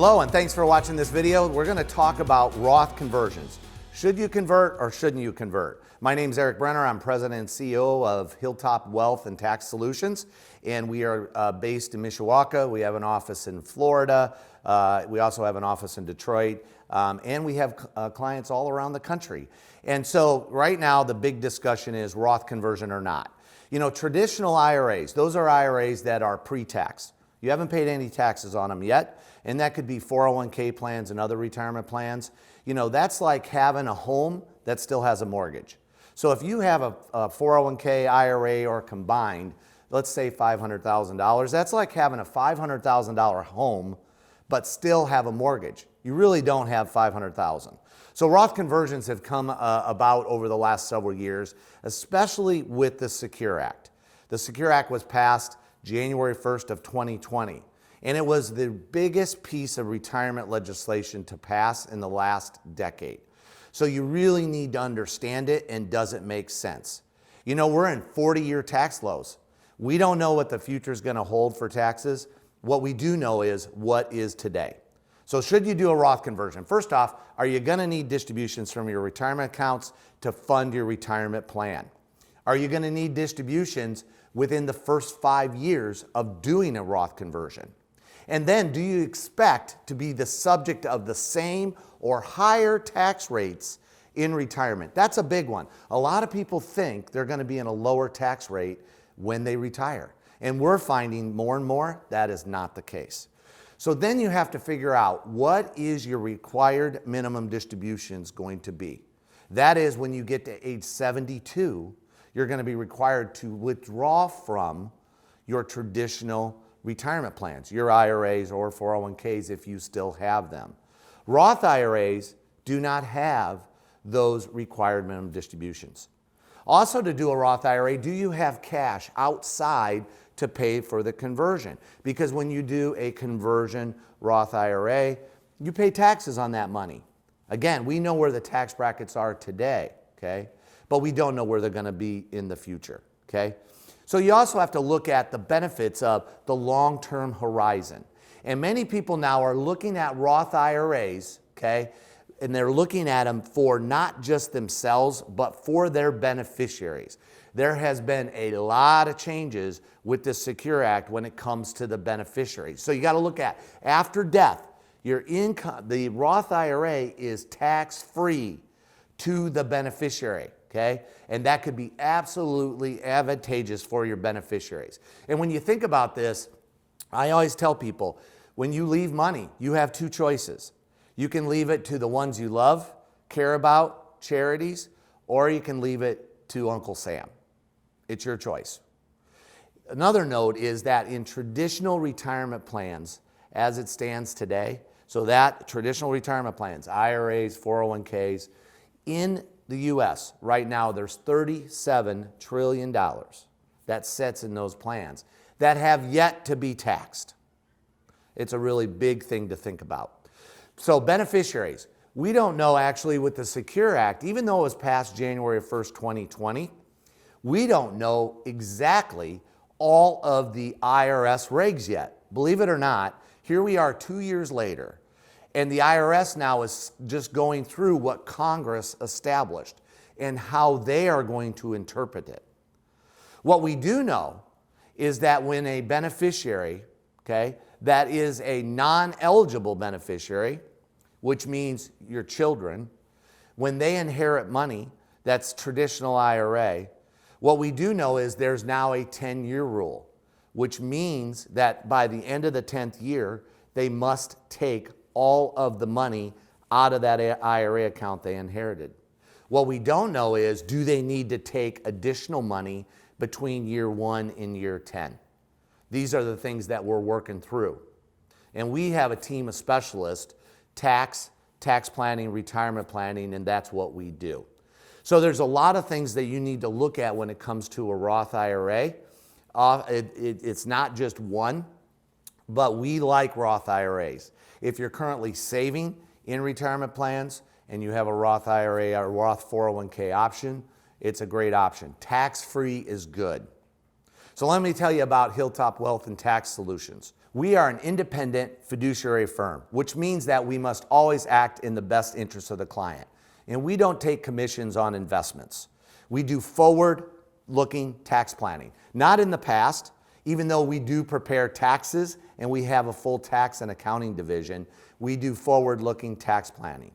Hello, and thanks for watching this video. We're going to talk about Roth conversions. Should you convert or shouldn't you convert? My name is Eric Brenner. I'm President and CEO of Hilltop Wealth and Tax Solutions, and we are based in Mishawaka. We have an office in Florida. We also have an office in Detroit, and we have clients all around the country. And so right now, the big discussion is Roth conversion or not. You know, traditional IRAs, those are IRAs that are pre-tax. You haven't paid any taxes on them yet, and that could be 401k plans and other retirement plans. You know, that's like having a home that still has a mortgage. So if you have a 401k, IRA, or combined, let's say $500,000, that's like having a $500,000 home but still have a mortgage. You really don't have $500,000. So Roth conversions have come about over the last several years, especially with the Secure Act. The Secure Act was passed January 1st of 2020, and it was the biggest piece of retirement legislation to pass in the last decade. So you really need to understand it, and does it make sense? You know, we're in 40-year tax lows. We don't know what the future is going to hold for taxes. What we do know is what is today. So should you do a Roth conversion? First off, are you going to need distributions from your retirement accounts to fund your retirement plan? Are you going to need distributions within the first 5 years of doing a Roth conversion? And then, do you expect to be the subject of the same or higher tax rates in retirement? That's a big one. A lot of people think they're going to be in a lower tax rate when they retire. And we're finding more and more that is not the case. So then you have to figure out, what is your required minimum distributions going to be? That is, when you get to age 72, you're going to be required to withdraw from your traditional retirement plans, your IRAs or 401ks if you still have them. Roth IRAs do not have those required minimum distributions. Also, to do a Roth IRA, do you have cash outside to pay for the conversion? Because when you do a conversion Roth IRA, you pay taxes on that money. Again, we know where the tax brackets are today, okay? But we don't know where they're going to be in the future, okay? So you also have to look at the benefits of the long-term horizon. And many people now are looking at Roth IRAs, okay? And they're looking at them for not just themselves, but for their beneficiaries. There has been a lot of changes with the Secure Act when it comes to the beneficiaries. So you got to look at, after death, your income, the Roth IRA is tax-free to the beneficiary. Okay? And that could be absolutely advantageous for your beneficiaries. And when you think about this, I always tell people, when you leave money, you have two choices. You can leave it to the ones you love, care about, charities, or you can leave it to Uncle Sam. It's your choice. Another note is that in traditional retirement plans, as it stands today, so that traditional retirement plans, IRAs, 401ks, in the U.S. right now, there's $37 trillion that sits in those plans that have yet to be taxed. It's a really big thing to think about. So beneficiaries, we don't know actually with the Secure Act, even though it was passed January 1st, 2020, we don't know exactly all of the IRS regs yet. Believe it or not, here we are 2 years later. And the IRS now is just going through what Congress established and how they are going to interpret it. What we do know is that when a beneficiary, okay, that is a non-eligible beneficiary, which means your children, when they inherit money, that's traditional IRA, what we do know is there's now a 10-year rule, which means that by the end of the 10th year, they must take all of the money out of that IRA account they inherited. What we don't know is, do they need to take additional money between year 1 and year 10? These are the things that we're working through. And we have a team of specialists, tax planning, retirement planning, and that's what we do. So there's a lot of things that you need to look at when it comes to a Roth IRA. It's not just one, but we like Roth IRAs. If you're currently saving in retirement plans and you have a Roth IRA or Roth 401k option, it's a great option. Tax-free is good. So let me tell you about Hilltop Wealth and Tax Solutions. We are an independent fiduciary firm, which means that we must always act in the best interest of the client. And we don't take commissions on investments. We do forward-looking tax planning. Not in the past, even though we do prepare taxes and we have a full tax and accounting division, we do forward-looking tax planning.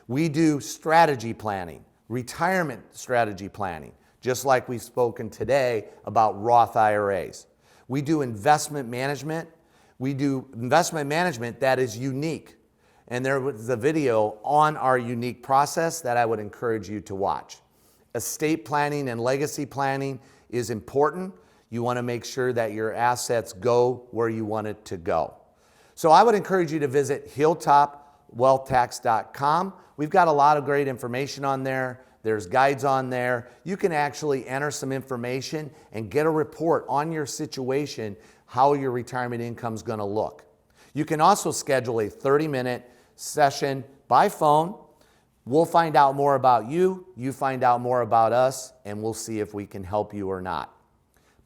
We do strategy planning, retirement strategy planning, just like we've spoken today about Roth IRAs. We do investment management. We do investment management that is unique. And there was a video on our unique process that I would encourage you to watch. Estate planning and legacy planning is important. You want to make sure that your assets go where you want it to go. So I would encourage you to visit hilltopwealthtax.com. We've got a lot of great information on there. There's guides on there. You can actually enter some information and get a report on your situation, how your retirement income is going to look. You can also schedule a 30-minute session by phone. We'll find out more about you, you find out more about us, and we'll see if we can help you or not.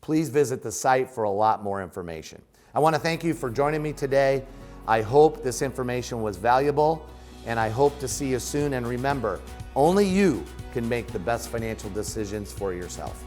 Please visit the site for a lot more information. I want to thank you for joining me today. I hope this information was valuable, and I hope to see you soon. And remember, only you can make the best financial decisions for yourself.